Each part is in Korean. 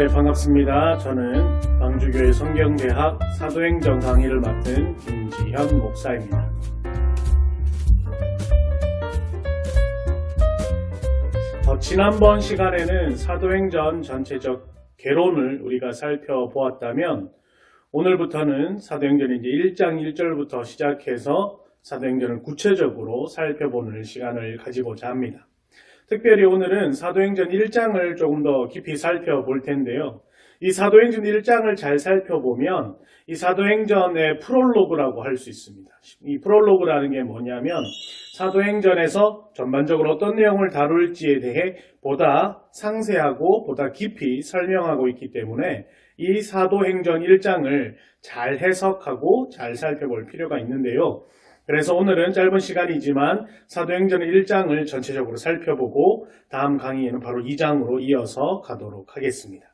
네, 반갑습니다. 저는 광주교회 성경대학 사도행전 강의를 맡은 김지현 목사입니다. 지난번 시간에는 사도행전 전체적 개론을 우리가 살펴보았다면 오늘부터는 사도행전 이제 1장 1절부터 시작해서 사도행전을 구체적으로 살펴보는 시간을 가지고자 합니다. 특별히 오늘은 사도행전 1장을 조금 더 깊이 살펴볼 텐데요. 이 사도행전 1장을 잘 살펴보면 이 사도행전의 프롤로그라고 할 수 있습니다. 이 프롤로그라는 게 뭐냐면 사도행전에서 전반적으로 어떤 내용을 다룰지에 대해 보다 상세하고 보다 깊이 설명하고 있기 때문에 이 사도행전 1장을 잘 해석하고 잘 살펴볼 필요가 있는데요. 그래서 오늘은 짧은 시간이지만 사도행전 1장을 전체적으로 살펴보고 다음 강의에는 바로 2장으로 이어서 가도록 하겠습니다.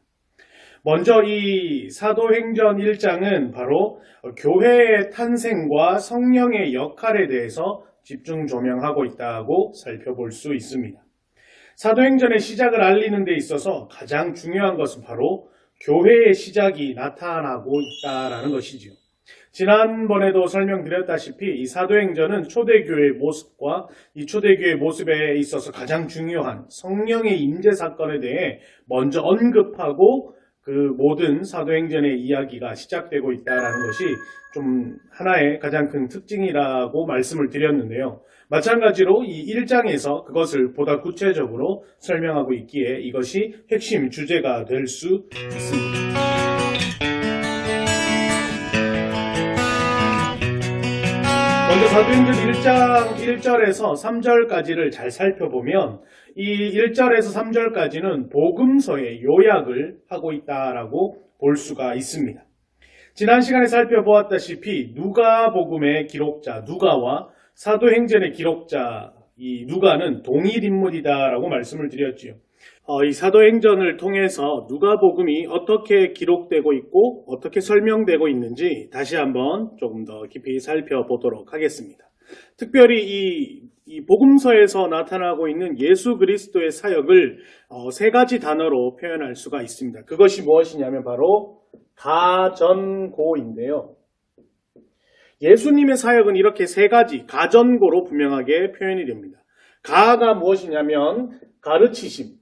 먼저 이 사도행전 1장은 바로 교회의 탄생과 성령의 역할에 대해서 집중 조명하고 있다고 살펴볼 수 있습니다. 사도행전의 시작을 알리는 데 있어서 가장 중요한 것은 바로 교회의 시작이 나타나고 있다는 것이지요. 지난번에도 설명드렸다시피 이 사도행전은 초대교회의 모습과 이 초대교회의 모습에 있어서 가장 중요한 성령의 임재 사건에 대해 먼저 언급하고 그 모든 사도행전의 이야기가 시작되고 있다는 것이 좀 하나의 가장 큰 특징이라고 말씀을 드렸는데요. 마찬가지로 이 1장에서 그것을 보다 구체적으로 설명하고 있기에 이것이 핵심 주제가 될 수 있습니다. 먼저 사도행전 1장 1절에서 3절까지를 잘 살펴보면 이 1절에서 3절까지는 복음서의 요약을 하고 있다라고 볼 수가 있습니다. 지난 시간에 살펴보았다시피 누가복음의 기록자 누가와 사도행전의 기록자 이 누가는 동일 인물이다라고 말씀을 드렸지요. 이 사도행전을 통해서 누가복음이 어떻게 기록되고 있고 어떻게 설명되고 있는지 다시 한번 조금 더 깊이 살펴보도록 하겠습니다. 특별히 이 복음서에서 나타나고 있는 예수 그리스도의 사역을 세 가지 단어로 표현할 수가 있습니다. 그것이 무엇이냐면 바로 가전고인데요. 예수님의 사역은 이렇게 세 가지 가전고로 분명하게 표현이 됩니다. 가가 무엇이냐면 가르치심,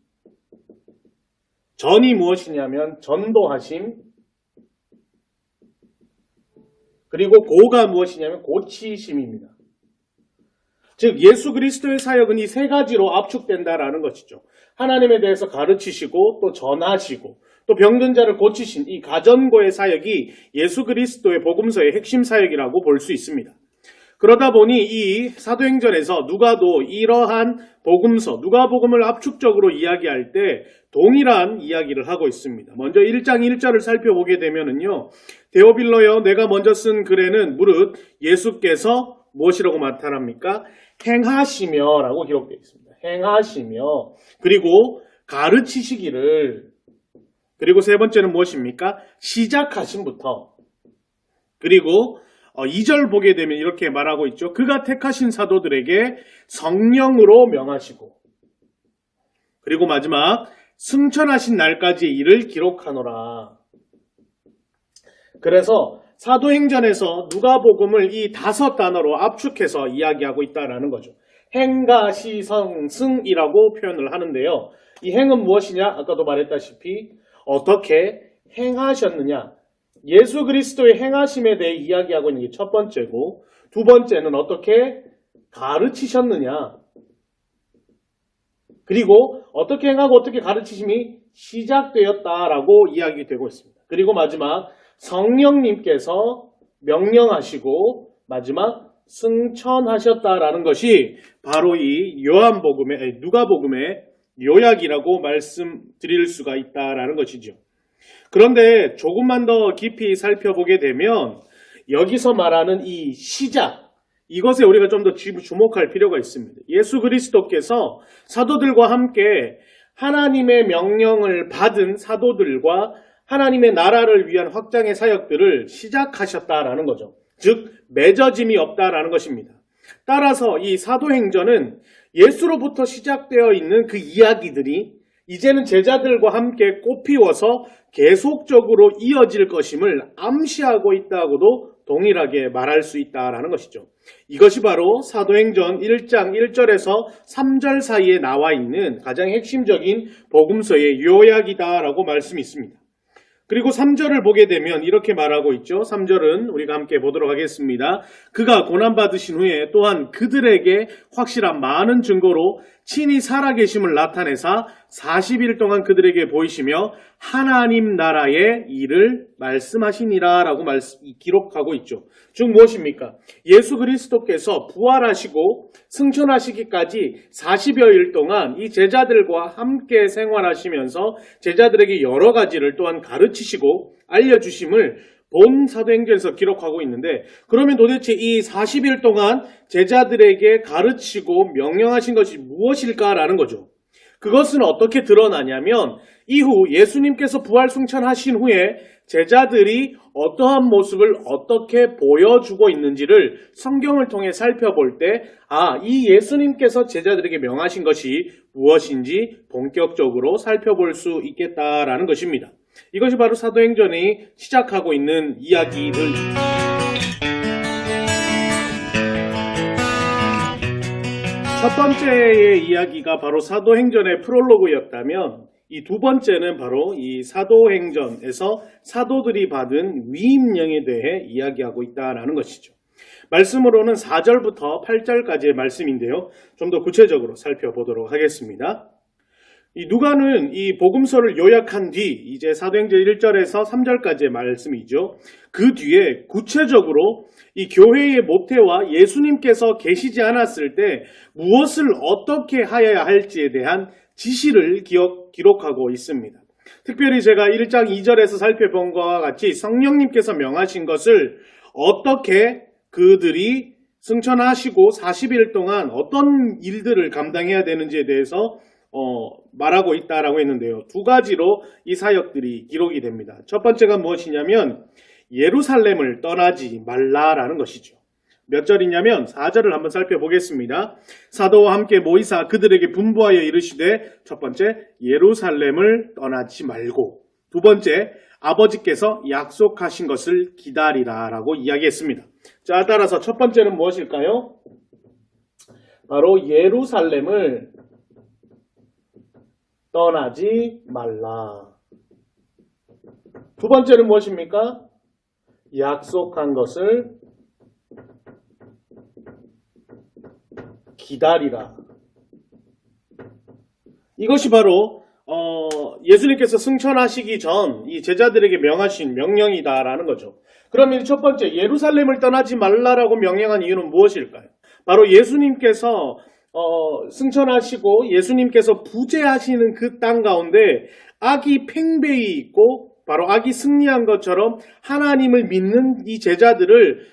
전이 무엇이냐면 전도하심, 그리고 고가 무엇이냐면 고치심입니다. 즉 예수 그리스도의 사역은 이 세 가지로 압축된다라는 것이죠. 하나님에 대해서 가르치시고 또 전하시고 또 병든 자를 고치신 이 가전고의 사역이 예수 그리스도의 복음서의 핵심 사역이라고 볼 수 있습니다. 그러다 보니 이 사도행전에서 누가도 이러한 복음서, 누가복음을 압축적으로 이야기할 때 동일한 이야기를 하고 있습니다. 먼저 1장 1절을 살펴보게 되면은요. 데오빌로여 내가 먼저 쓴 글에는 무릇 예수께서 무엇이라고 나타납니까? 행하시며 라고 기록되어 있습니다. 행하시며 그리고 가르치시기를 그리고 세 번째는 무엇입니까? 시작하심부터 그리고 2절 보게 되면 이렇게 말하고 있죠. 그가 택하신 사도들에게 성령으로 명하시고 그리고 마지막 승천하신 날까지의 일을 기록하노라. 그래서 사도행전에서 누가복음을 이 5단어로 압축해서 이야기하고 있다는 거죠. 행가, 시, 성, 승이라고 표현을 하는데요. 이 행은 무엇이냐? 아까도 말했다시피 어떻게 행하셨느냐? 예수 그리스도의 행하심에 대해 이야기하고 있는 게 첫 번째고 두 번째는 어떻게 가르치셨느냐? 그리고 어떻게 행하고 어떻게 가르치심이 시작되었다라고 이야기되고 있습니다. 그리고 마지막 성령님께서 명령하시고 마지막 승천하셨다라는 것이 바로 이 누가복음의 요약이라고 말씀드릴 수가 있다라는 것이죠. 그런데 조금만 더 깊이 살펴보게 되면 여기서 말하는 이 시작, 이것에 우리가 좀 더 주목할 필요가 있습니다. 예수 그리스도께서 사도들과 함께 하나님의 명령을 받은 사도들과 하나님의 나라를 위한 확장의 사역들을 시작하셨다라는 거죠. 즉 맺어짐이 없다라는 것입니다. 따라서 이 사도행전은 예수로부터 시작되어 있는 그 이야기들이 이제는 제자들과 함께 꽃피워서 계속적으로 이어질 것임을 암시하고 있다고도 동일하게 말할 수 있다라는 것이죠. 이것이 바로 사도행전 1장 1절에서 3절 사이에 나와 있는 가장 핵심적인 복음서의 요약이다라고 말씀이 있습니다. 그리고 3절을 보게 되면 이렇게 말하고 있죠. 3절은 우리가 함께 보도록 하겠습니다. 그가 고난받으신 후에 또한 그들에게 확실한 많은 증거로 친히 살아계심을 나타내사 40일 동안 그들에게 보이시며 하나님 나라의 일을 말씀하시니라 라고 기록하고 있죠. 즉 무엇입니까? 예수 그리스도께서 부활하시고 승천하시기까지 40여일 동안 이 제자들과 함께 생활하시면서 제자들에게 여러 가지를 또한 가르치시고 알려주심을 본 사도행전에서 기록하고 있는데, 그러면 도대체 이 40일 동안 제자들에게 가르치고 명령하신 것이 무엇일까라는 거죠. 그것은 어떻게 드러나냐면 이후 예수님께서 부활 승천하신 후에 제자들이 어떠한 모습을 어떻게 보여주고 있는지를 성경을 통해 살펴볼 때 이 예수님께서 제자들에게 명하신 것이 무엇인지 본격적으로 살펴볼 수 있겠다라는 것입니다. 이것이 바로 사도행전이 시작하고 있는 이야기들입니다. 첫 번째의 이야기가 바로 사도행전의 프롤로그였다면 이 두 번째는 바로 이 사도행전에서 사도들이 받은 위임령에 대해 이야기하고 있다는 것이죠. 말씀으로는 4절부터 8절까지의 말씀인데요. 좀 더 구체적으로 살펴보도록 하겠습니다. 이 누가는 이 복음서를 요약한 뒤 이제 사도행전 1절에서 3절까지의 말씀이죠. 그 뒤에 구체적으로 이 교회의 모태와 예수님께서 계시지 않았을 때 무엇을 어떻게 하여야 할지에 대한 지시를 기록하고 있습니다. 특별히 제가 1장 2절에서 살펴본 것과 같이 성령님께서 명하신 것을 어떻게 그들이 승천하시고 40일 동안 어떤 일들을 감당해야 되는지에 대해서 말하고 있다라고 했는데요. 두 가지로 이 사역들이 기록이 됩니다. 첫 번째가 무엇이냐면 예루살렘을 떠나지 말라라는 것이죠. 몇 절이냐면 4절을 한번 살펴보겠습니다. 사도와 함께 모이사 그들에게 분부하여 이르시되 첫 번째 예루살렘을 떠나지 말고, 두 번째 아버지께서 약속하신 것을 기다리라라고 이야기했습니다. 자, 따라서 첫 번째는 무엇일까요? 바로 예루살렘을 떠나지 말라. 두 번째는 무엇입니까? 약속한 것을 기다리라. 이것이 바로 예수님께서 승천하시기 전 이 제자들에게 명하신 명령이다라는 거죠. 그러면 첫 번째 예루살렘을 떠나지 말라라고 명령한 이유는 무엇일까요? 바로 예수님께서 승천하시고 예수님께서 부재하시는 그 땅 가운데 악이 팽배히 있고 바로 악이 승리한 것처럼 하나님을 믿는 이 제자들을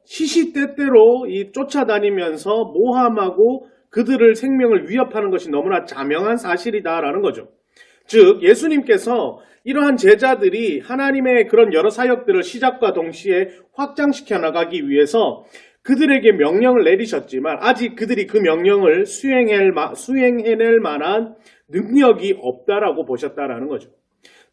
시시때때로 쫓아다니면서 모함하고 그들을 생명을 위협하는 것이 너무나 자명한 사실이다라는 거죠. 즉 예수님께서 이러한 제자들이 하나님의 그런 여러 사역들을 시작과 동시에 확장시켜 나가기 위해서 그들에게 명령을 내리셨지만 아직 그들이 그 명령을 수행해낼 만한 능력이 없다라고 보셨다라는 거죠.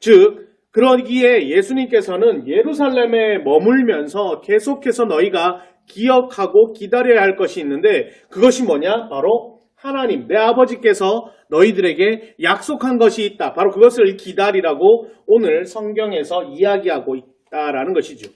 즉 그러기에 예수님께서는 예루살렘에 머물면서 계속해서 너희가 기억하고 기다려야 할 것이 있는데 그것이 뭐냐? 바로 하나님, 내 아버지께서 너희들에게 약속한 것이 있다. 바로 그것을 기다리라고 오늘 성경에서 이야기하고 있다라는 것이죠.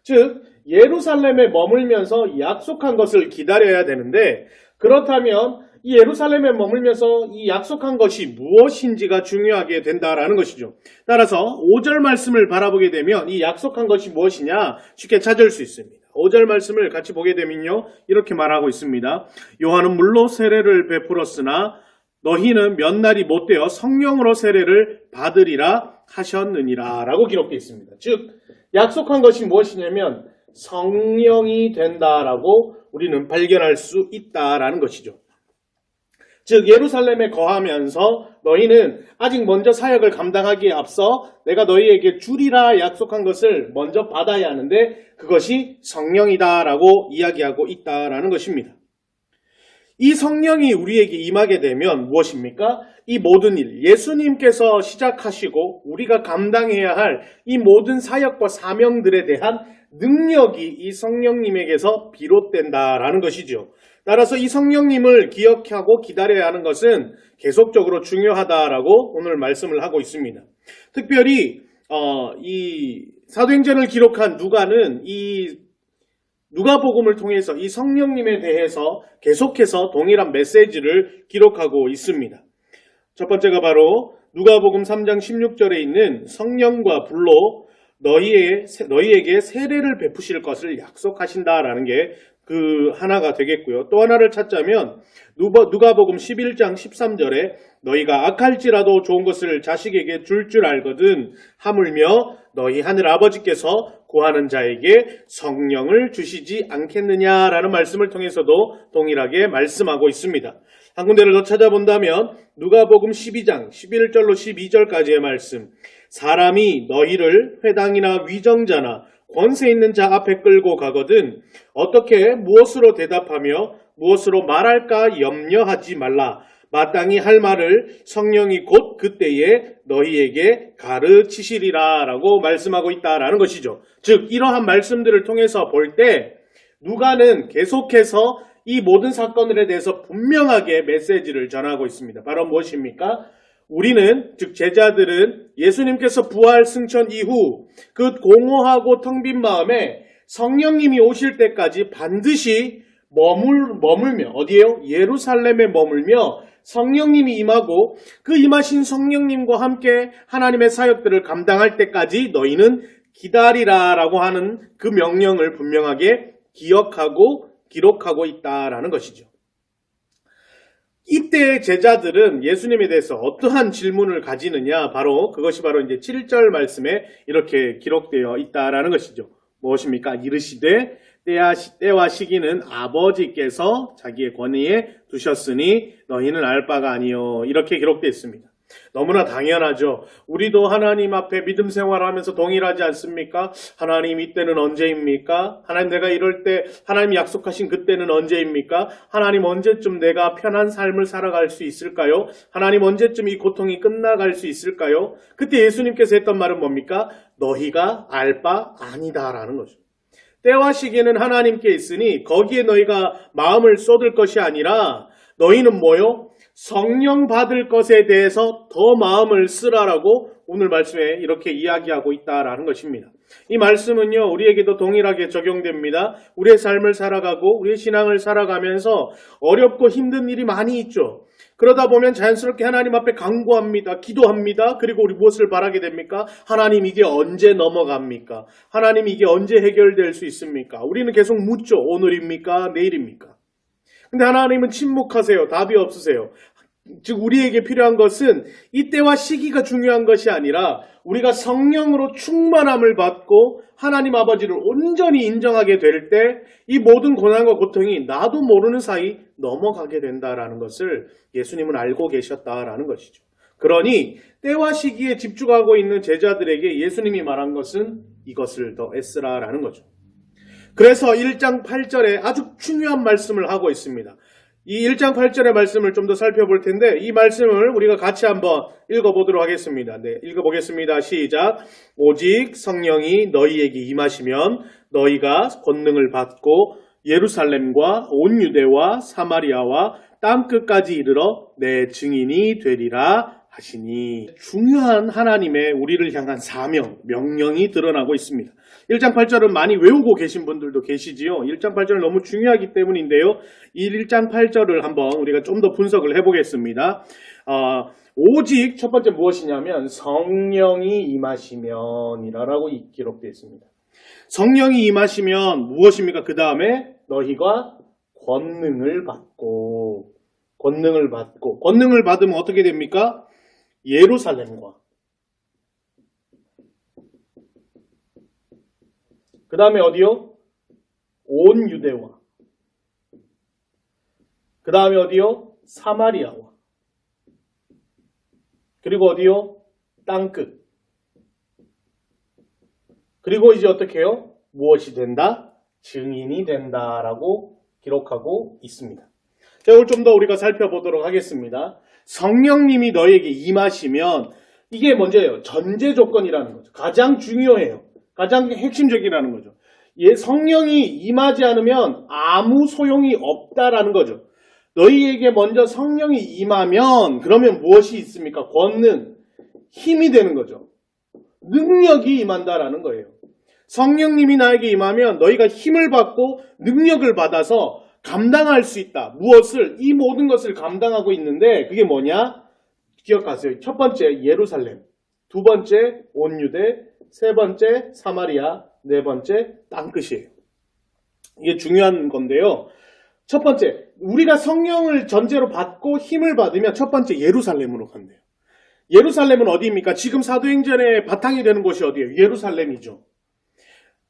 즉 예루살렘에 머물면서 약속한 것을 기다려야 되는데, 그렇다면 이 예루살렘에 머물면서 이 약속한 것이 무엇인지가 중요하게 된다라는 것이죠. 따라서 5절 말씀을 바라보게 되면 이 약속한 것이 무엇이냐 쉽게 찾을 수 있습니다. 5절 말씀을 같이 보게 되면요, 이렇게 말하고 있습니다. 요한은 물로 세례를 베풀었으나 너희는 몇 날이 못되어 성령으로 세례를 받으리라 하셨느니라 라고 기록되어 있습니다. 즉 약속한 것이 무엇이냐면 성령이 된다라고 우리는 발견할 수 있다라는 것이죠. 즉 예루살렘에 거하면서 너희는 아직 먼저 사역을 감당하기에 앞서 내가 너희에게 주리라 약속한 것을 먼저 받아야 하는데 그것이 성령이다라고 이야기하고 있다라는 것입니다. 이 성령이 우리에게 임하게 되면 무엇입니까? 이 모든 일, 예수님께서 시작하시고 우리가 감당해야 할 이 모든 사역과 사명들에 대한 능력이 이 성령님에게서 비롯된다라는 것이죠. 따라서 이 성령님을 기억하고 기다려야 하는 것은 계속적으로 중요하다라고 오늘 말씀을 하고 있습니다. 특별히 이 사도행전을 기록한 누가는 이 누가복음을 통해서 이 성령님에 대해서 계속해서 동일한 메시지를 기록하고 있습니다. 첫 번째가 바로 누가복음 3장 16절에 있는 성령과 불로 너희에게 세례를 베푸실 것을 약속하신다라는 게 그 하나가 되겠고요. 또 하나를 찾자면 누가복음 11장 13절에 너희가 악할지라도 좋은 것을 자식에게 줄 알거든 하물며 너희 하늘 아버지께서 구하는 자에게 성령을 주시지 않겠느냐라는 말씀을 통해서도 동일하게 말씀하고 있습니다. 한 군데를 더 찾아본다면 누가복음 12장 11절로 12절까지의 말씀, 사람이 너희를 회당이나 위정자나 권세 있는 자 앞에 끌고 가거든 어떻게 무엇으로 대답하며 무엇으로 말할까 염려하지 말라. 마땅히 할 말을 성령이 곧 그때에 너희에게 가르치시리라 라고 말씀하고 있다라는 것이죠. 즉 이러한 말씀들을 통해서 볼 때 누가는 계속해서 이 모든 사건들에 대해서 분명하게 메시지를 전하고 있습니다. 바로 무엇입니까? 우리는, 즉 제자들은 예수님께서 부활 승천 이후 그 공허하고 텅 빈 마음에 성령님이 오실 때까지 반드시 머물며, 어디에요? 예루살렘에 머물며 성령님이 임하고 그 임하신 성령님과 함께 하나님의 사역들을 감당할 때까지 너희는 기다리라 라고 하는 그 명령을 분명하게 기억하고 기록하고 있다라는 것이죠. 이때 제자들은 예수님에 대해서 어떠한 질문을 가지느냐, 그것이 바로 이제 7절 말씀에 이렇게 기록되어 있다라는 것이죠. 무엇입니까? 이르시되 때와 시기는 아버지께서 자기의 권위에 두셨으니 너희는 알 바가 아니요. 이렇게 기록되어 있습니다. 너무나 당연하죠. 우리도 하나님 앞에 믿음 생활하면서 동일하지 않습니까? 하나님 이때는 언제입니까? 하나님 내가 이럴 때 하나님 약속하신 그때는 언제입니까? 하나님 언제쯤 내가 편한 삶을 살아갈 수 있을까요? 하나님 언제쯤 이 고통이 끝나갈 수 있을까요? 그때 예수님께서 했던 말은 뭡니까? 너희가 알 바 아니다라는 거죠. 때와 시기는 하나님께 있으니 거기에 너희가 마음을 쏟을 것이 아니라 너희는 뭐요? 성령 받을 것에 대해서 더 마음을 쓰라라고 오늘 말씀에 이렇게 이야기하고 있다라는 것입니다. 이 말씀은요, 우리에게도 동일하게 적용됩니다. 우리의 삶을 살아가고 우리의 신앙을 살아가면서 어렵고 힘든 일이 많이 있죠. 그러다 보면 자연스럽게 하나님 앞에 간구합니다. 기도합니다. 그리고 우리 무엇을 바라게 됩니까? 하나님 이게 언제 넘어갑니까? 하나님 이게 언제 해결될 수 있습니까? 우리는 계속 묻죠. 오늘입니까? 내일입니까? 근데 하나님은 침묵하세요. 답이 없으세요. 즉 우리에게 필요한 것은 이때와 시기가 중요한 것이 아니라 우리가 성령으로 충만함을 받고 하나님 아버지를 온전히 인정하게 될 때 이 모든 고난과 고통이 나도 모르는 사이 넘어가게 된다라는 것을 예수님은 알고 계셨다라는 것이죠. 그러니 때와 시기에 집중하고 있는 제자들에게 예수님이 말한 것은 이것을 더 애쓰라라는 거죠. 그래서 1장 8절에 아주 중요한 말씀을 하고 있습니다. 이 1장 8절의 말씀을 좀 더 살펴볼 텐데 이 말씀을 우리가 같이 한번 읽어보도록 하겠습니다. 네, 읽어보겠습니다. 시작. 오직 성령이 너희에게 임하시면 너희가 권능을 받고 예루살렘과 온 유대와 사마리아와 땅끝까지 이르러 내 증인이 되리라 하시니. 중요한 하나님의 우리를 향한 사명, 명령이 드러나고 있습니다. 1장 8절은 많이 외우고 계신 분들도 계시지요. 1장 8절은 너무 중요하기 때문인데요. 이 1장 8절을 한번 우리가 좀 더 분석을 해보겠습니다. 오직 첫 번째 무엇이냐면 성령이 임하시면이라고 기록되어 있습니다. 성령이 임하시면 무엇입니까? 그 다음에 너희가 권능을 받고 권능을 받으면 어떻게 됩니까? 예루살렘과 그 다음에 어디요? 온 유대와 그 다음에 어디요? 사마리아와 그리고 어디요? 땅끝. 그리고 이제 어떻게 해요? 무엇이 된다? 증인이 된다라고 기록하고 있습니다. 자, 오늘 좀 더 우리가 살펴보도록 하겠습니다. 성령님이 너에게 임하시면 이게 먼저예요. 전제 조건이라는 거죠. 가장 중요해요. 가장 핵심적이라는 거죠. 성령이 임하지 않으면 아무 소용이 없다라는 거죠. 너희에게 먼저 성령이 임하면 그러면 무엇이 있습니까? 권능, 힘이 되는 거죠. 능력이 임한다라는 거예요. 성령님이 나에게 임하면 너희가 힘을 받고 능력을 받아서 감당할 수 있다. 무엇을? 이 모든 것을 감당하고 있는데 그게 뭐냐? 기억하세요. 첫 번째 예루살렘, 두 번째 온 유대, 세 번째 사마리아, 네 번째 땅끝이에요. 이게 중요한 건데요. 첫 번째, 우리가 성령을 전제로 받고 힘을 받으면 첫 번째 예루살렘으로 간대요. 예루살렘은 어디입니까? 지금 사도행전의 바탕이 되는 곳이 어디예요? 예루살렘이죠.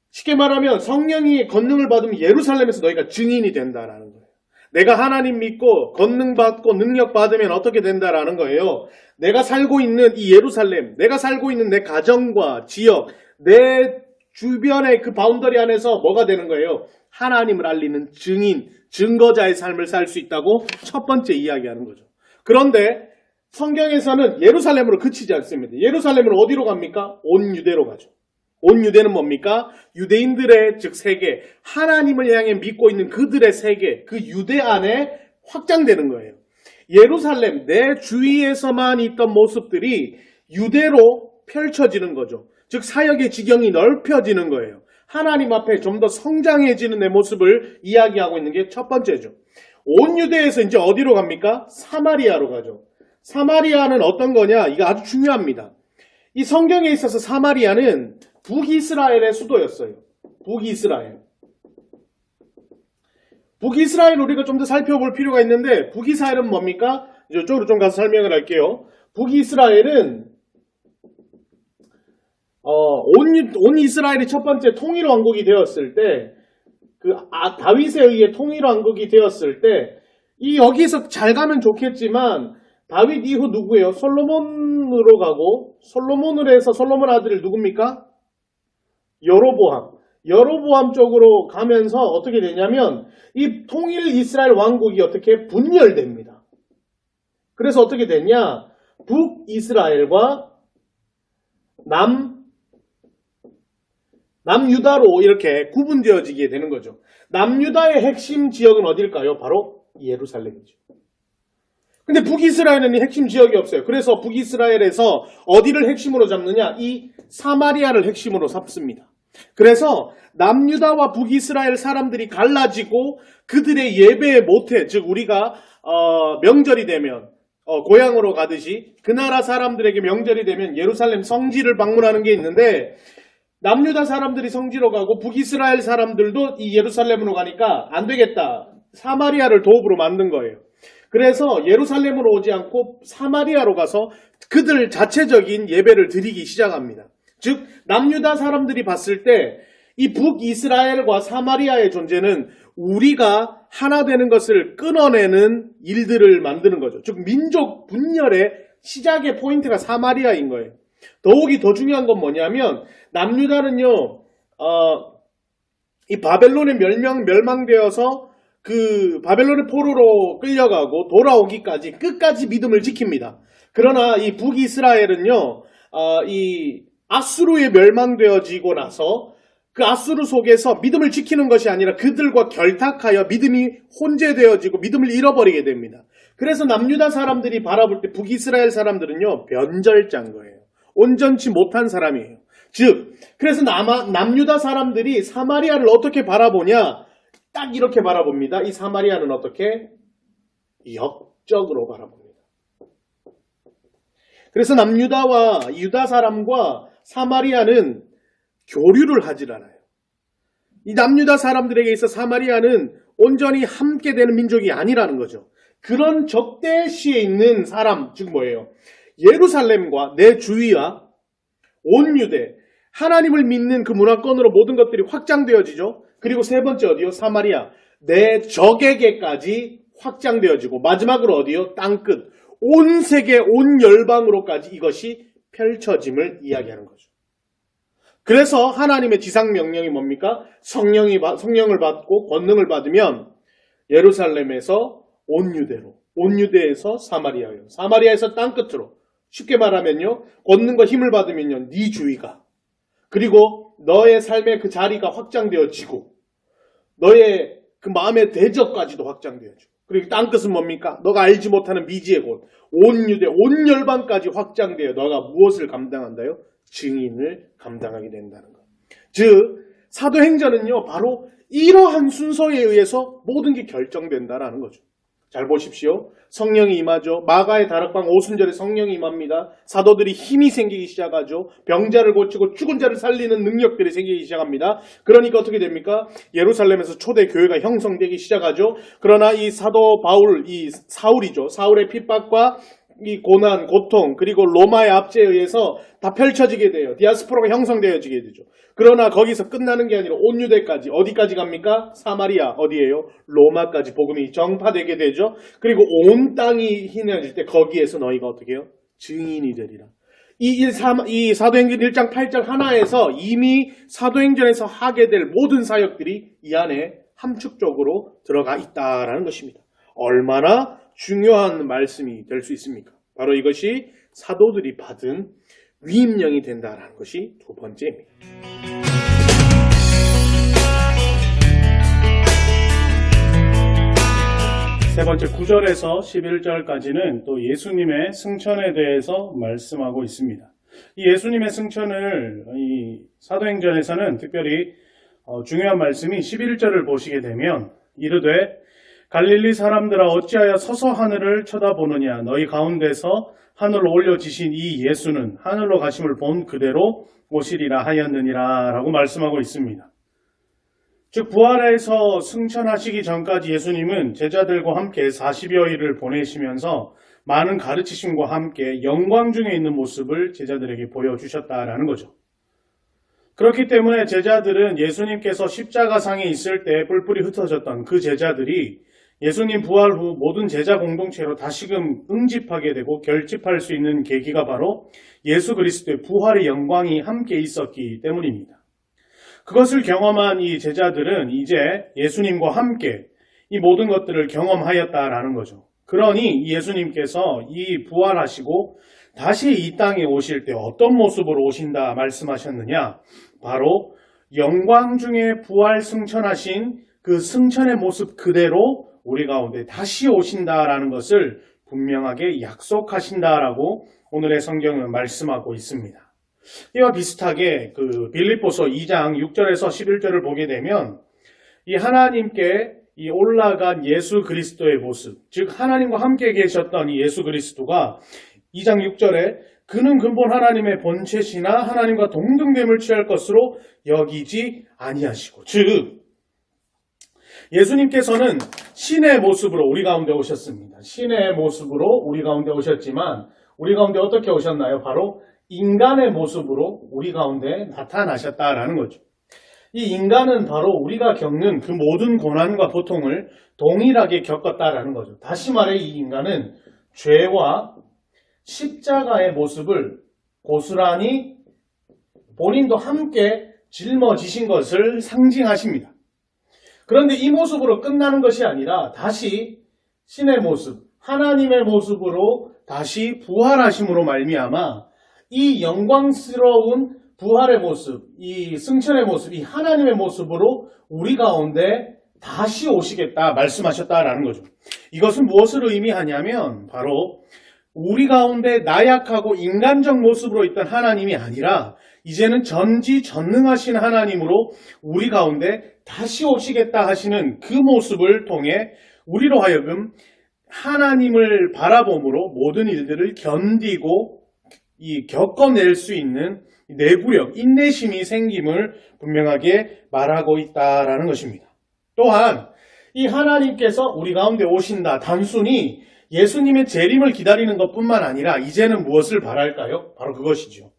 쉽게 말하면 성령이 권능을 받으면 예루살렘에서 너희가 증인이 된다라는 거예요. 내가 하나님 믿고 권능 받고 능력 받으면 어떻게 된다라는 거예요. 내가 살고 있는 이 예루살렘, 내가 살고 있는 내 가정과 지역, 내 주변의 그 바운더리 안에서 뭐가 되는 거예요? 하나님을 알리는 증인, 증거자의 삶을 살 수 있다고 첫 번째 이야기하는 거죠. 그런데 성경에서는 예루살렘으로 그치지 않습니다. 예루살렘은 어디로 갑니까? 온 유대로 가죠. 온 유대는 뭡니까? 유대인들의 즉 세계, 하나님을 향해 믿고 있는 그들의 세계, 그 유대 안에 확장되는 거예요. 예루살렘, 내 주위에서만 있던 모습들이 유대로 펼쳐지는 거죠. 즉 사역의 지경이 넓혀지는 거예요. 하나님 앞에 좀 더 성장해지는 내 모습을 이야기하고 있는 게 첫 번째죠. 온 유대에서 이제 어디로 갑니까? 사마리아로 가죠. 사마리아는 어떤 거냐? 이거 아주 중요합니다. 이 성경에 있어서 사마리아는 북이스라엘의 수도였어요. 북이스라엘. 북이스라엘 우리가 좀 더 살펴볼 필요가 있는데 북이스라엘은 뭡니까? 이쪽으로 좀 가서 설명을 할게요. 북이스라엘은 온 이스라엘이 첫 번째 통일 왕국이 되었을 때 다윗에 의해 통일 왕국이 되었을 때 여기서 잘 가면 좋겠지만 다윗 이후 누구예요? 솔로몬으로 가고 솔로몬으로 해서 솔로몬 아들이 누굽니까? 여로보암 쪽으로 가면서 어떻게 되냐면 이 통일 이스라엘 왕국이 어떻게 분열됩니다. 그래서 어떻게 됐냐? 북이스라엘과 남유다로 이렇게 구분되어지게 되는 거죠. 남유다의 핵심 지역은 어딜까요? 바로 예루살렘이죠. 근데 북이스라엘은 핵심 지역이 없어요. 그래서 북이스라엘에서 어디를 핵심으로 잡느냐? 이 사마리아를 핵심으로 잡습니다. 그래서 남유다와 북이스라엘 사람들이 갈라지고 그들의 예배의 모태, 즉 우리가 명절이 되면 고향으로 가듯이 그 나라 사람들에게 명절이 되면 예루살렘 성지를 방문하는 게 있는데 남유다 사람들이 성지로 가고 북이스라엘 사람들도 이 예루살렘으로 가니까 안 되겠다. 사마리아를 도읍으로 만든 거예요. 그래서 예루살렘으로 오지 않고 사마리아로 가서 그들 자체적인 예배를 드리기 시작합니다. 즉 남유다 사람들이 봤을 때 이 북이스라엘과 사마리아의 존재는 우리가 하나 되는 것을 끊어내는 일들을 만드는 거죠. 즉 민족 분열의 시작의 포인트가 사마리아인 거예요. 더욱이 더 중요한 건 뭐냐면 남유다는요 이 바벨론에 멸망되어서 그 바벨론의 포로로 끌려가고 돌아오기까지 끝까지 믿음을 지킵니다. 그러나 이 북이스라엘은요 이 아수르에 멸망되어지고 나서 그 아수르 속에서 믿음을 지키는 것이 아니라 그들과 결탁하여 믿음이 혼재되어지고 믿음을 잃어버리게 됩니다. 그래서 남유다 사람들이 바라볼 때 북이스라엘 사람들은요 변절자인 거예요. 온전치 못한 사람이에요. 즉 그래서 남유다 사람들이 사마리아를 어떻게 바라보냐? 딱 이렇게 바라봅니다. 이 사마리아는 어떻게? 역적으로 바라봅니다. 그래서 남유다와 유다 사람과 사마리아는 교류를 하질 않아요. 이 남유다 사람들에게 있어 사마리아는 온전히 함께 되는 민족이 아니라는 거죠. 그런 적대시에 있는 사람, 즉 뭐예요? 예루살렘과 내 주위와 온 유대, 하나님을 믿는 그 문화권으로 모든 것들이 확장되어지죠. 그리고 세 번째 어디요? 사마리아, 내 적에게까지 확장되어지고 마지막으로 어디요? 땅끝, 온 세계, 온 열방으로까지 이것이 펼쳐짐을 이야기하는 거죠. 그래서 하나님의 지상명령이 뭡니까? 성령을 받고 권능을 받으면 예루살렘에서 온 유대로, 온 유대에서 사마리아요. 사마리아에서 땅끝으로. 쉽게 말하면요, 걷는 거 힘을 받으면요, 네 주위가, 그리고 너의 삶의 그 자리가 확장되어지고 너의 그 마음의 대적까지도 확장되어지고, 그리고 땅끝은 뭡니까? 너가 알지 못하는 미지의 곳, 온 유대, 온 열방까지 확장되어 너가 무엇을 감당한다요? 증인을 감당하게 된다는 것. 즉 사도행전은요, 바로 이러한 순서에 의해서 모든 게 결정된다라는 거죠. 잘 보십시오. 성령이 임하죠. 마가의 다락방 오순절에 성령이 임합니다. 사도들이 힘이 생기기 시작하죠. 병자를 고치고 죽은 자를 살리는 능력들이 생기기 시작합니다. 그러니까 어떻게 됩니까? 예루살렘에서 초대 교회가 형성되기 시작하죠. 그러나 이 사도 바울, 이 사울이죠. 사울의 핍박과 이 고난, 고통, 그리고 로마의 압제에 의해서 다 펼쳐지게 돼요. 디아스포라가 형성되어지게 되죠. 그러나 거기서 끝나는 게 아니라 온 유대까지, 어디까지 갑니까? 사마리아, 어디예요? 로마까지 복음이 정파되게 되죠. 그리고 온 땅이 희내어질 때 거기에서 너희가 어떻게 해요? 증인이 되리라. 이 사도행전 1장 8절 하나에서 이미 사도행전에서 하게 될 모든 사역들이 이 안에 함축적으로 들어가 있다라는 것입니다. 얼마나 중요한 말씀이 될 수 있습니까? 바로 이것이 사도들이 받은 위임령이 된다는 것이 두 번째입니다. 세 번째 9절에서 11절까지는 또 예수님의 승천에 대해서 말씀하고 있습니다. 이 예수님의 승천을 이 사도행전에서는 특별히 중요한 말씀이 11절을 보시게 되면 이르되 갈릴리 사람들아 어찌하여 서서 하늘을 쳐다보느냐 너희 가운데서 하늘로 올려지신 이 예수는 하늘로 가심을 본 그대로 오시리라 하였느니라 라고 말씀하고 있습니다. 즉 부활해서 승천하시기 전까지 예수님은 제자들과 함께 40여일을 보내시면서 많은 가르치심과 함께 영광 중에 있는 모습을 제자들에게 보여주셨다라는 거죠. 그렇기 때문에 제자들은 예수님께서 십자가상에 있을 때 뿔뿔이 흩어졌던 그 제자들이 예수님 부활 후 모든 제자 공동체로 다시금 응집하게 되고 결집할 수 있는 계기가 바로 예수 그리스도의 부활의 영광이 함께 있었기 때문입니다. 그것을 경험한 이 제자들은 이제 예수님과 함께 이 모든 것들을 경험하였다라는 거죠. 그러니 예수님께서 이 부활하시고 다시 이 땅에 오실 때 어떤 모습으로 오신다 말씀하셨느냐? 바로 영광 중에 부활 승천하신 그 승천의 모습 그대로 우리 가운데 다시 오신다라는 것을 분명하게 약속하신다라고 오늘의 성경은 말씀하고 있습니다. 이와 비슷하게 그 빌립보서 2장 6절에서 11절을 보게 되면 이 하나님께 이 올라간 예수 그리스도의 모습, 즉 하나님과 함께 계셨던 이 예수 그리스도가 2장 6절에 그는 근본 하나님의 본체시나 하나님과 동등됨을 취할 것으로 여기지 아니하시고, 즉 예수님께서는 신의 모습으로 우리 가운데 오셨습니다. 신의 모습으로 우리 가운데 오셨지만 우리 가운데 어떻게 오셨나요? 바로 인간의 모습으로 우리 가운데 나타나셨다라는 거죠. 이 인간은 바로 우리가 겪는 그 모든 고난과 고통을 동일하게 겪었다라는 거죠. 다시 말해 이 인간은 죄와 십자가의 모습을 고스란히 본인도 함께 짊어지신 것을 상징하십니다. 그런데 이 모습으로 끝나는 것이 아니라 다시 신의 모습, 하나님의 모습으로 다시 부활하심으로 말미암아 이 영광스러운 부활의 모습, 이 승천의 모습, 이 하나님의 모습으로 우리 가운데 다시 오시겠다 말씀하셨다라는 거죠. 이것은 무엇을 의미하냐면 바로 우리 가운데 나약하고 인간적 모습으로 있던 하나님이 아니라 이제는 전지전능하신 하나님으로 우리 가운데 다시 오시겠다 하시는 그 모습을 통해 우리로 하여금 하나님을 바라봄으로 모든 일들을 견디고 겪어낼 수 있는 내구력, 인내심이 생김을 분명하게 말하고 있다라는 것입니다. 또한 이 하나님께서 우리 가운데 오신다, 단순히 예수님의 재림을 기다리는 것뿐만 아니라 이제는 무엇을 바랄까요? 바로 그것이죠.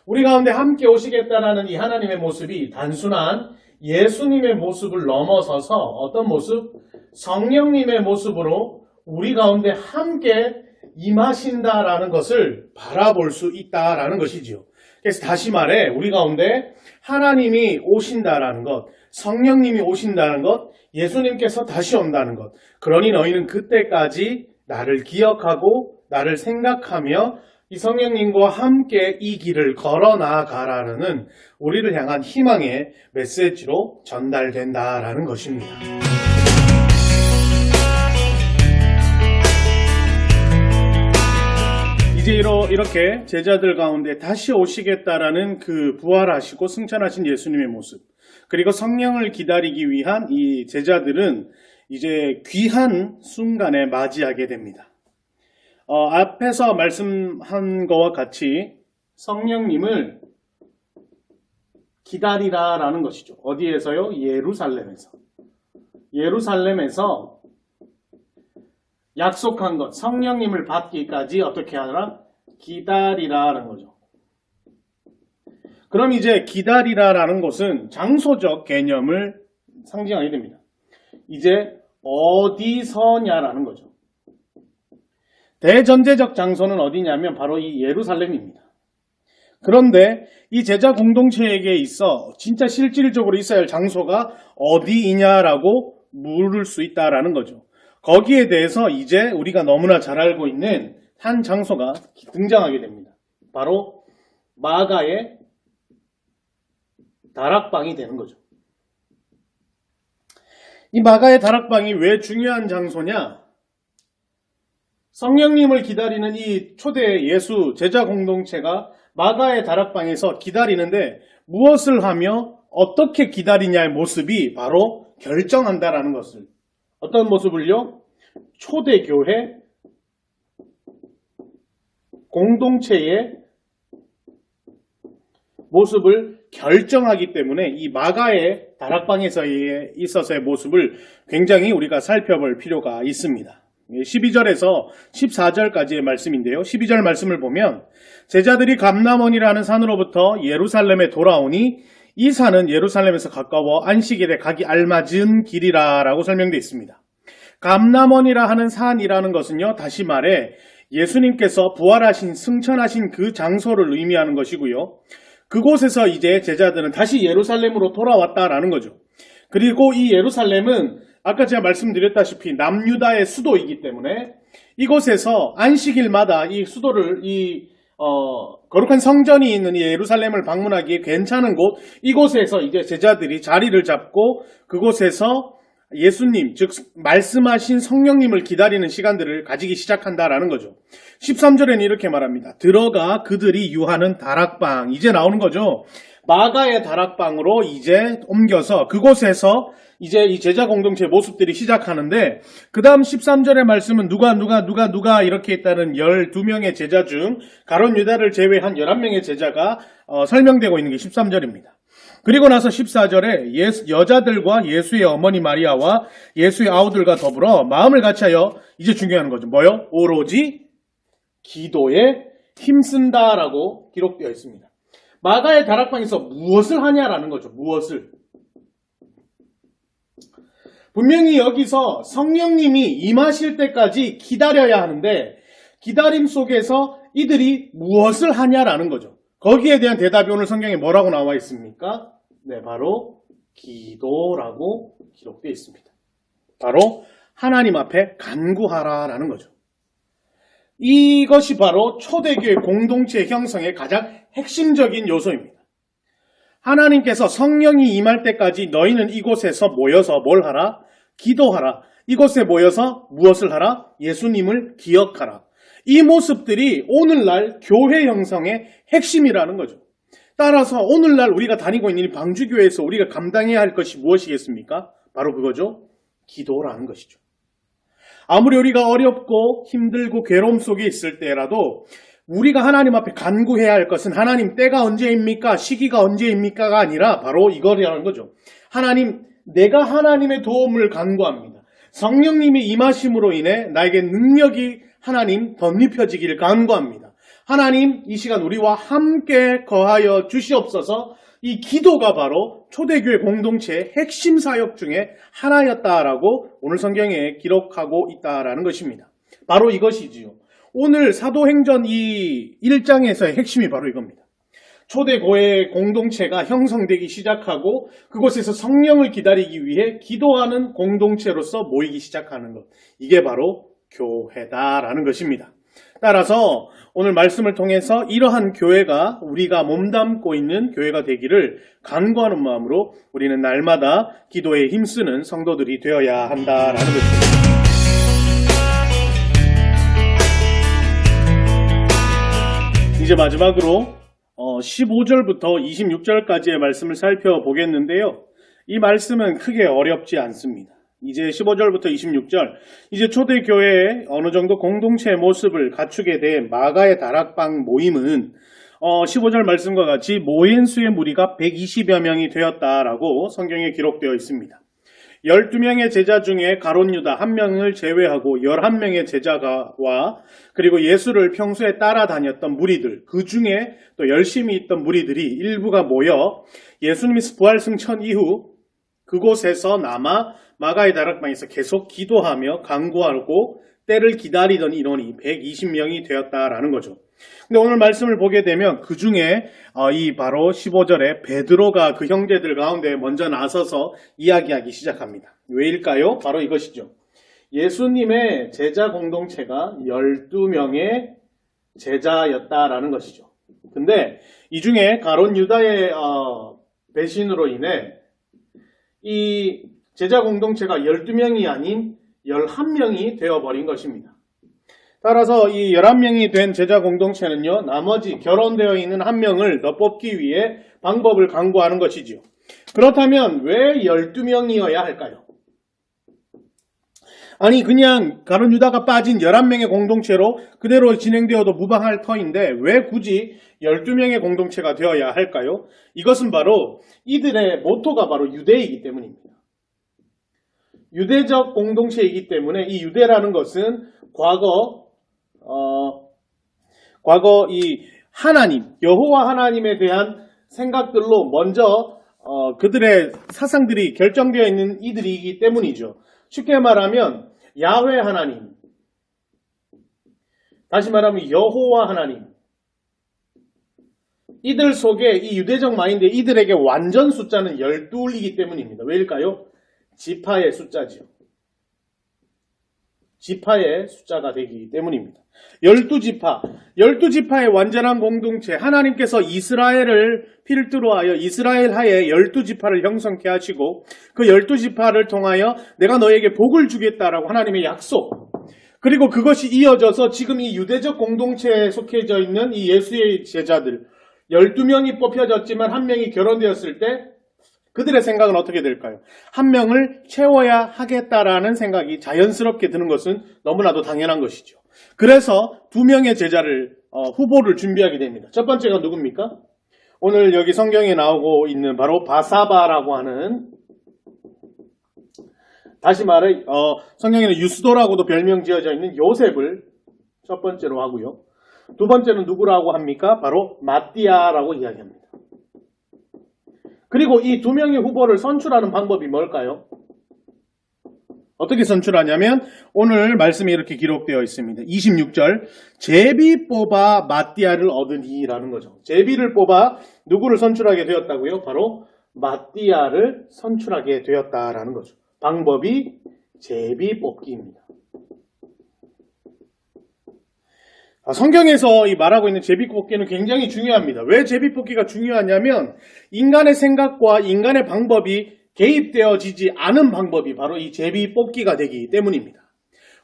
우리 가운데 함께 오시겠다라는 이 하나님의 모습이 단순한 예수님의 모습을 넘어서서 어떤 모습? 성령님의 모습으로 우리 가운데 함께 임하신다라는 것을 바라볼 수 있다라는 것이지요. 그래서 다시 말해 우리 가운데 하나님이 오신다라는 것, 성령님이 오신다는 것, 예수님께서 다시 온다는 것. 그러니 너희는 그때까지 나를 기억하고 나를 생각하며 이 성령님과 함께 이 길을 걸어 나아가라는 우리를 향한 희망의 메시지로 전달된다라는 것입니다. 이제 이렇게 제자들 가운데 다시 오시겠다라는 그 부활하시고 승천하신 예수님의 모습, 그리고 성령을 기다리기 위한 이 제자들은 이제 귀한 순간에 맞이하게 됩니다. 앞에서 말씀한 것과 같이 성령님을 기다리라라는 것이죠. 어디에서요? 예루살렘에서 약속한 것, 성령님을 받기까지 어떻게 하라? 기다리라라는 거죠. 그럼 이제 기다리라라는 것은 장소적 개념을 상징하게 됩니다. 이제 어디서냐라는 거죠. 대전제적 장소는 어디냐면 바로 이 예루살렘입니다. 그런데 이 제자 공동체에게 있어 진짜 실질적으로 있어야 할 장소가 어디이냐라고 물을 수 있다라는 거죠. 거기에 대해서 이제 우리가 너무나 잘 알고 있는 한 장소가 등장하게 됩니다. 바로 마가의 다락방이 되는 거죠. 이 마가의 다락방이 왜 중요한 장소냐? 성령님을 기다리는 이 초대 예수 제자 공동체가 마가의 다락방에서 기다리는데 무엇을 하며 어떻게 기다리냐의 모습이 바로 결정한다라는 것을, 어떤 모습을요? 초대교회 공동체의 모습을 결정하기 때문에 이 마가의 다락방에서 있어서의 모습을 굉장히 우리가 살펴볼 필요가 있습니다. 12절에서 14절까지의 말씀인데요. 12절 말씀을 보면 제자들이 감람원이라는 산으로부터 예루살렘에 돌아오니 이 산은 예루살렘에서 가까워 안식일에 가기 알맞은 길이라고 설명되어 있습니다. 감람원이라 하는 산이라는 것은요, 다시 말해 예수님께서 부활하신 승천하신 그 장소를 의미하는 것이고요. 그곳에서 이제 제자들은 다시 예루살렘으로 돌아왔다라는 거죠. 그리고 이 예루살렘은 아까 제가 말씀드렸다시피 남유다의 수도이기 때문에 이곳에서 안식일마다 이 수도를 거룩한 성전이 있는 이 예루살렘을 방문하기에 괜찮은 곳, 이곳에서 이제 제자들이 자리를 잡고 그곳에서 예수님, 즉 말씀하신 성령님을 기다리는 시간들을 가지기 시작한다라는 거죠. 13절에는 이렇게 말합니다. 들어가 그들이 유하는 다락방, 이제 나오는 거죠. 마가의 다락방으로 이제 옮겨서 그곳에서 이제 이 제자 공동체의 모습들이 시작하는데, 그 다음 13절의 말씀은 누가 이렇게 있다는 12명의 제자 중 가룟 유다를 제외한 11명의 제자가 설명되고 있는 게 13절입니다. 그리고 나서 14절에 여자들과 예수의 어머니 마리아와 예수의 아우들과 더불어 마음을 같이하여, 이제 중요한 거죠. 뭐요? 오로지 기도에 힘쓴다라고 기록되어 있습니다. 마가의 다락방에서 무엇을 하냐라는 거죠. 무엇을. 분명히 여기서 성령님이 임하실 때까지 기다려야 하는데 기다림 속에서 이들이 무엇을 하냐라는 거죠. 거기에 대한 대답이 오늘 성경에 뭐라고 나와 있습니까? 네, 바로 기도라고 기록되어 있습니다. 바로 하나님 앞에 간구하라라는 거죠. 이것이 바로 초대교회 공동체 형성의 가장 핵심적인 요소입니다. 하나님께서 성령이 임할 때까지 너희는 이곳에서 모여서 뭘 하라? 기도하라. 이곳에 모여서 무엇을 하라? 예수님을 기억하라. 이 모습들이 오늘날 교회 형성의 핵심이라는 거죠. 따라서 오늘날 우리가 다니고 있는 이 방주교회에서 우리가 감당해야 할 것이 무엇이겠습니까? 바로 그거죠. 기도라는 것이죠. 아무리 우리가 어렵고 힘들고 괴로움 속에 있을 때라도 우리가 하나님 앞에 간구해야 할 것은 하나님 때가 언제입니까? 시기가 언제입니까가 아니라 바로 이거라는 거죠. 하나님, 내가 하나님의 도움을 간구합니다. 성령님의 임하심으로 인해 나에게 능력이 하나님 덧입혀지기를 간구합니다. 하나님, 이 시간 우리와 함께 거하여 주시옵소서. 이 기도가 바로 초대교회 공동체의 핵심 사역 중에 하나였다라고 오늘 성경에 기록하고 있다라는 것입니다. 바로 이것이지요. 오늘 사도행전 이 1장에서의 핵심이 바로 이겁니다. 초대교회 공동체가 형성되기 시작하고 그곳에서 성령을 기다리기 위해 기도하는 공동체로서 모이기 시작하는 것. 이게 바로 교회다라는 것입니다. 따라서 오늘 말씀을 통해서 이러한 교회가 우리가 몸담고 있는 교회가 되기를 간구하는 마음으로 우리는 날마다 기도에 힘쓰는 성도들이 되어야 한다라는 것입니다. 이제 마지막으로 15절부터 26절까지의 말씀을 살펴보겠는데요. 이 말씀은 크게 어렵지 않습니다. 이제 15절부터 26절, 이제 초대교회의 어느 정도 공동체의 모습을 갖추게 된 마가의 다락방 모임은 15절 말씀과 같이 모인 수의 무리가 120여 명이 되었다라고 성경에 기록되어 있습니다. 12명의 제자 중에 가룟 유다 1명을 제외하고 11명의 제자와 그리고 예수를 평소에 따라다녔던 무리들, 그 중에 또 열심히 있던 무리들이 일부가 모여 예수님이 부활 승천 이후 그곳에서 남아 마가의 다락방에서 계속 기도하며 간구하고 때를 기다리던 인원이 120명이 되었다라는 거죠. 근데 오늘 말씀을 보게 되면 그 중에 이 바로 15절에 베드로가 그 형제들 가운데 먼저 나서서 이야기하기 시작합니다. 왜일까요? 바로 이것이죠. 예수님의 제자 공동체가 12명의 제자였다라는 것이죠. 근데 이 중에 가룟 유다의 배신으로 인해 이 제자 공동체가 12명이 아닌 11명이 되어버린 것입니다. 따라서 이 11명이 된 제자 공동체는요, 나머지 결혼되어 있는 1명을 더 뽑기 위해 방법을 강구하는 것이지요. 그렇다면 왜 12명이어야 할까요? 아니 그냥 가룟 유다가 빠진 11명의 공동체로 그대로 진행되어도 무방할 터인데 왜 굳이 12명의 공동체가 되어야 할까요? 이것은 바로 이들의 모토가 바로 유대이기 때문입니다. 유대적 공동체이기 때문에 이 유대라는 것은 과거 이 하나님, 여호와 하나님에 대한 생각들로 먼저 그들의 사상들이 결정되어 있는 이들이기 때문이죠. 쉽게 말하면 야훼 하나님, 다시 말하면 여호와 하나님, 이들 속에 이 유대적 마인드, 이들에게 완전 숫자는 12이기 때문입니다. 왜일까요? 지파의 숫자지요. 지파의 숫자가 되기 때문입니다. 12지파, 12지파의 완전한 공동체, 하나님께서 이스라엘을 필두로 하여 이스라엘 하에 12지파를 형성케 하시고 그 12지파를 통하여 내가 너에게 복을 주겠다라고 하나님의 약속, 그리고 그것이 이어져서 지금 이 유대적 공동체에 속해져 있는 이 예수의 제자들 12명이 뽑혀졌지만 1명이 결혼되었을 때 그들의 생각은 어떻게 될까요? 1명을 채워야 하겠다라는 생각이 자연스럽게 드는 것은 너무나도 당연한 것이죠. 그래서 2명의 제자를 후보를 준비하게 됩니다. 첫 번째가 누굽니까? 오늘 여기 성경에 나오고 있는 바로 바사바라고 하는, 다시 말해 성경에는 유스도라고도 별명 지어져 있는 요셉을 첫 번째로 하고요. 두 번째는 누구라고 합니까? 바로 마띠아라고 이야기합니다. 그리고 이 2명의 후보를 선출하는 방법이 뭘까요? 어떻게 선출하냐면 오늘 말씀에 이렇게 기록되어 있습니다. 26절, 제비 뽑아 마띠아를 얻으니라는 거죠. 제비를 뽑아 누구를 선출하게 되었다고요? 바로 마띠아를 선출하게 되었다라는 거죠. 방법이 제비 뽑기입니다. 성경에서 이 말하고 있는 제비 뽑기는 굉장히 중요합니다. 왜 제비 뽑기가 중요하냐면 인간의 생각과 인간의 방법이 개입되어지지 않은 방법이 바로 이 제비 뽑기가 되기 때문입니다.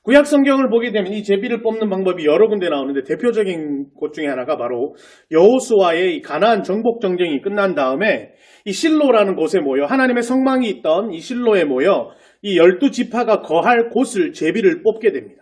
구약 성경을 보게 되면 이 제비를 뽑는 방법이 여러 군데 나오는데 대표적인 곳 중에 하나가 바로 여호수아의 이 가나안 정복 정쟁이 끝난 다음에 이 실로라는 곳에 모여 하나님의 성망이 있던 이 실로에 모여 이 12지파가 거할 곳을 제비를 뽑게 됩니다.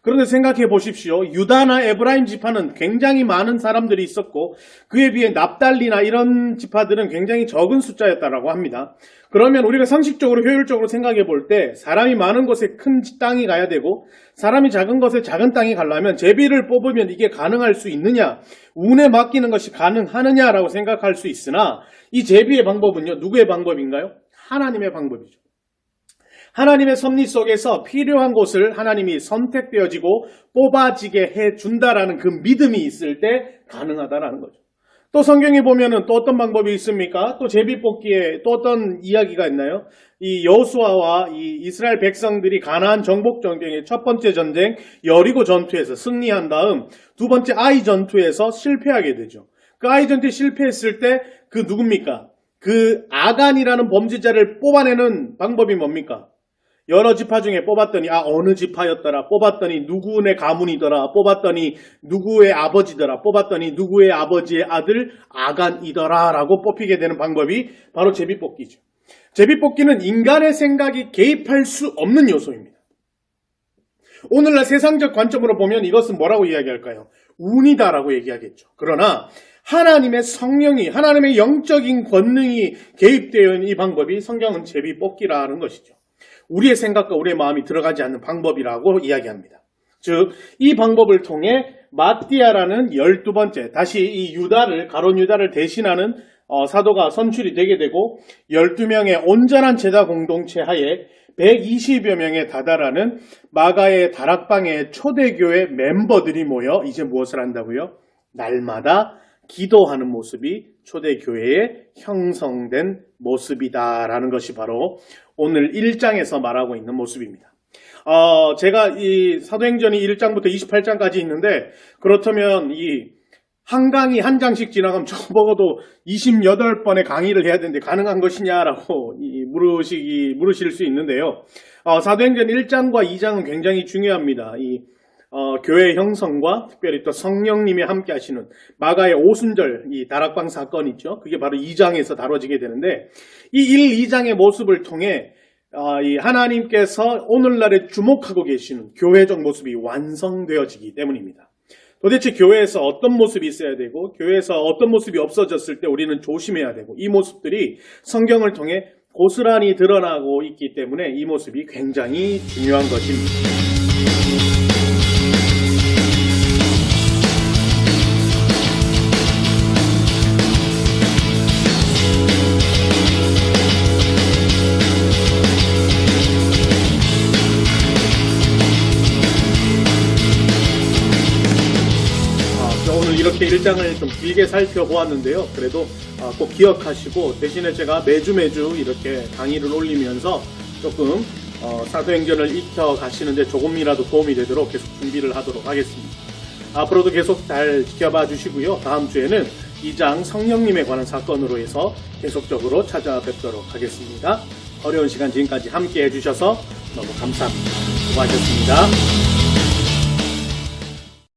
그런데 생각해 보십시오. 유다나 에브라임 지파는 굉장히 많은 사람들이 있었고 그에 비해 납달리나 이런 지파들은 굉장히 적은 숫자였다라고 합니다. 그러면 우리가 상식적으로 효율적으로 생각해 볼 때 사람이 많은 곳에 큰 땅이 가야 되고 사람이 작은 곳에 작은 땅이 가려면 제비를 뽑으면 이게 가능할 수 있느냐, 운에 맡기는 것이 가능하느냐라고 생각할 수 있으나 이 제비의 방법은요, 누구의 방법인가요? 하나님의 방법이죠. 하나님의 섭리 속에서 필요한 곳을 하나님이 선택되어지고 뽑아지게 해준다라는 그 믿음이 있을 때 가능하다라는 거죠. 또 성경에 보면은 또 어떤 방법이 있습니까? 또 제비뽑기에 또 어떤 이야기가 있나요? 이 여호수아와 이 이스라엘 백성들이 가나안 정복 전쟁의 첫 번째 전쟁 여리고 전투에서 승리한 다음 두 번째 아이 전투에서 실패하게 되죠. 그 아이 전투에 실패했을 때 그 누굽니까? 그 아간이라는 범죄자를 뽑아내는 방법이 뭡니까? 여러 지파 중에 뽑았더니 어느 지파였더라, 뽑았더니 누구네 가문이더라, 뽑았더니 누구의 아버지더라, 뽑았더니 누구의 아버지의 아들 아간이더라 라고 뽑히게 되는 방법이 바로 제비뽑기죠. 제비뽑기는 인간의 생각이 개입할 수 없는 요소입니다. 오늘날 세상적 관점으로 보면 이것은 뭐라고 이야기할까요? 운이다라고 얘기하겠죠. 그러나 하나님의 성령이, 하나님의 영적인 권능이 개입되어 있는 이 방법이 성경은 제비뽑기라는 것이죠. 우리의 생각과 우리의 마음이 들어가지 않는 방법이라고 이야기합니다. 즉, 이 방법을 통해 마띠아라는 12번째, 다시 이 유다를, 가룟 유다를 대신하는 사도가 선출이 되게 되고 12명의 온전한 제자 공동체 하에 120여 명에 다다라는 마가의 다락방의 초대교회 멤버들이 모여 이제 무엇을 한다고요? 날마다 기도하는 모습이 초대교회에 형성된 모습이다라는 것이 바로 오늘 1장에서 말하고 있는 모습입니다. 제가 이 사도행전이 1장부터 28장까지 있는데 그렇다면 이 한 강의 한 장씩 지나가면 적어도 28번의 강의를 해야 되는데 가능한 것이냐라고 물으실 수 있는데요. 사도행전 1장과 2장은 굉장히 중요합니다. 교회 형성과 특별히 또 성령님이 함께 하시는 마가의 오순절 이 다락방 사건 있죠. 그게 바로 2장에서 다뤄지게 되는데 이 1, 2장의 모습을 통해 이 하나님께서 오늘날에 주목하고 계시는 교회적 모습이 완성되어지기 때문입니다. 도대체 교회에서 어떤 모습이 있어야 되고 교회에서 어떤 모습이 없어졌을 때 우리는 조심해야 되고 이 모습들이 성경을 통해 고스란히 드러나고 있기 때문에 이 모습이 굉장히 중요한 것입니다. 이렇게 1장을 좀 길게 살펴보았는데요. 그래도 꼭 기억하시고 대신에 제가 매주 이렇게 강의를 올리면서 조금 사도행전을 익혀가시는데 조금이라도 도움이 되도록 계속 준비를 하도록 하겠습니다. 앞으로도 계속 잘 지켜봐 주시고요. 다음 주에는 2장 성령님에 관한 사건으로 해서 계속적으로 찾아뵙도록 하겠습니다. 어려운 시간 지금까지 함께 해주셔서 너무 감사합니다. 수고하셨습니다.